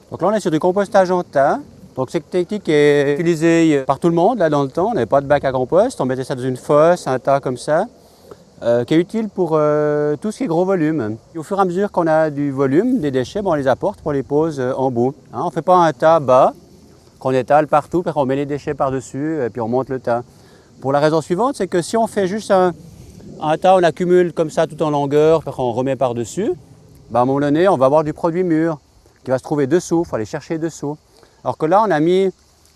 Donc là, on est sur du compostage en tas. Donc cette technique est utilisée par tout le monde là dans le temps. On n'avait pas de bac à compost, on mettait ça dans une fosse, un tas comme ça, qui est utile pour tout ce qui est gros volume. Et au fur et à mesure qu'on a du volume, des déchets, on les apporte, on les pose en bout. Hein, on ne fait pas un tas bas qu'on étale partout, puis on met les déchets par-dessus et puis on monte le tas. Pour la raison suivante, c'est que si on fait juste un tas, on accumule comme ça tout en longueur, puis on remet par-dessus, à un moment donné, on va avoir du produit mûr qui va se trouver dessous, il faut aller chercher dessous. Alors que là, on a mis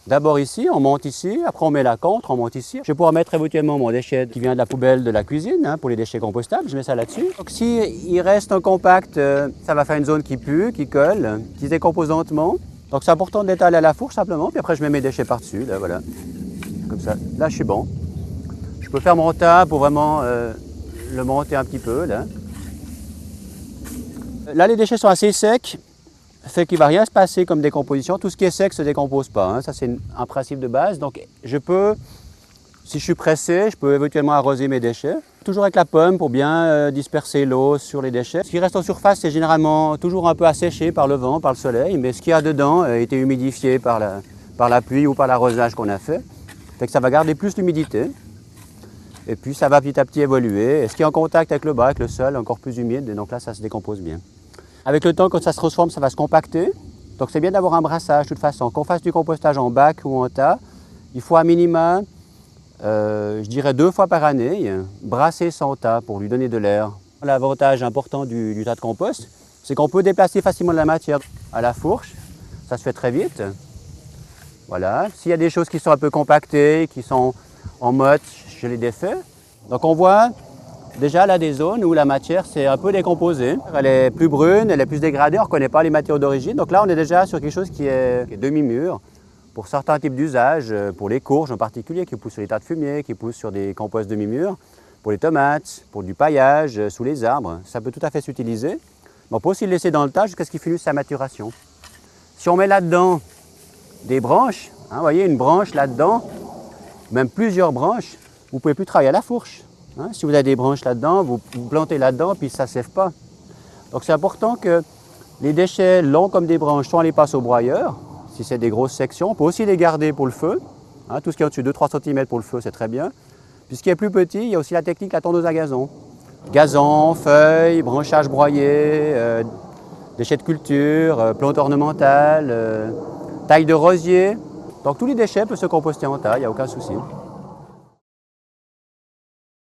d'abord ici, on monte ici, après on met la contre, on monte ici. Je vais pouvoir mettre éventuellement mon déchet qui vient de la poubelle de la cuisine, hein, pour les déchets compostables, je mets ça là-dessus. Donc s'il reste un compact, ça va faire une zone qui pue, qui colle, qui se décompose lentement. Donc c'est important de l'étaler à la fourche simplement, puis après je mets mes déchets par-dessus, là voilà. Comme ça, là je suis bon. Je peux faire mon tas pour vraiment le monter un petit peu, là. Là les déchets sont assez secs. Fait qu'il ne va rien se passer comme décomposition. Tout ce qui est sec ne se décompose pas. Hein. Ça, c'est un principe de base. Donc, je peux, si je suis pressé, je peux éventuellement arroser mes déchets. Toujours avec la pomme pour bien disperser l'eau sur les déchets. Ce qui reste en surface, c'est généralement toujours un peu asséché par le vent, par le soleil. Mais ce qu'il y a dedans a été humidifié par la pluie ou par l'arrosage qu'on a fait. Fait que ça va garder plus d'humidité. Et puis, ça va petit à petit évoluer. Et ce qui est en contact avec le bas, avec le sol, encore plus humide. Et donc là, ça se décompose bien. Avec le temps, quand ça se transforme, ça va se compacter. Donc c'est bien d'avoir un brassage de toute façon. Qu'on fasse du compostage en bac ou en tas, il faut à minima, je dirais 2 fois par année, brasser son tas pour lui donner de l'air. L'avantage important du tas de compost, c'est qu'on peut déplacer facilement la matière à la fourche. Ça se fait très vite. Voilà. S'il y a des choses qui sont un peu compactées, qui sont en motte, je les défais. Donc on voit déjà là des zones où la matière s'est un peu décomposée. Elle est plus brune, elle est plus dégradée, on ne reconnaît pas les matériaux d'origine. Donc là on est déjà sur quelque chose qui est demi-mûr pour certains types d'usages, pour les courges en particulier qui poussent sur les tas de fumier, qui poussent sur des composts demi-mûrs, pour les tomates, pour du paillage sous les arbres. Ça peut tout à fait s'utiliser. On peut aussi le laisser dans le tas jusqu'à ce qu'il finisse sa maturation. Si on met là-dedans des branches, hein, vous voyez une branche là-dedans, même plusieurs branches, vous ne pouvez plus travailler à la fourche. Hein, si vous avez des branches là-dedans, vous plantez là-dedans, puis ça ne sève pas. Donc c'est important que les déchets longs comme des branches, soit on les passe au broyeur, si c'est des grosses sections. On peut aussi les garder pour le feu. Hein, tout ce qui est au-dessus de 2-3 cm pour le feu, c'est très bien. Puis ce qui est plus petit, il y a aussi la technique, la tondeuse à gazon. Gazon, feuilles, branchage broyé, déchets de culture, plantes ornementales, taille de rosier. Donc tous les déchets peuvent se composter en tas, il n'y a aucun souci.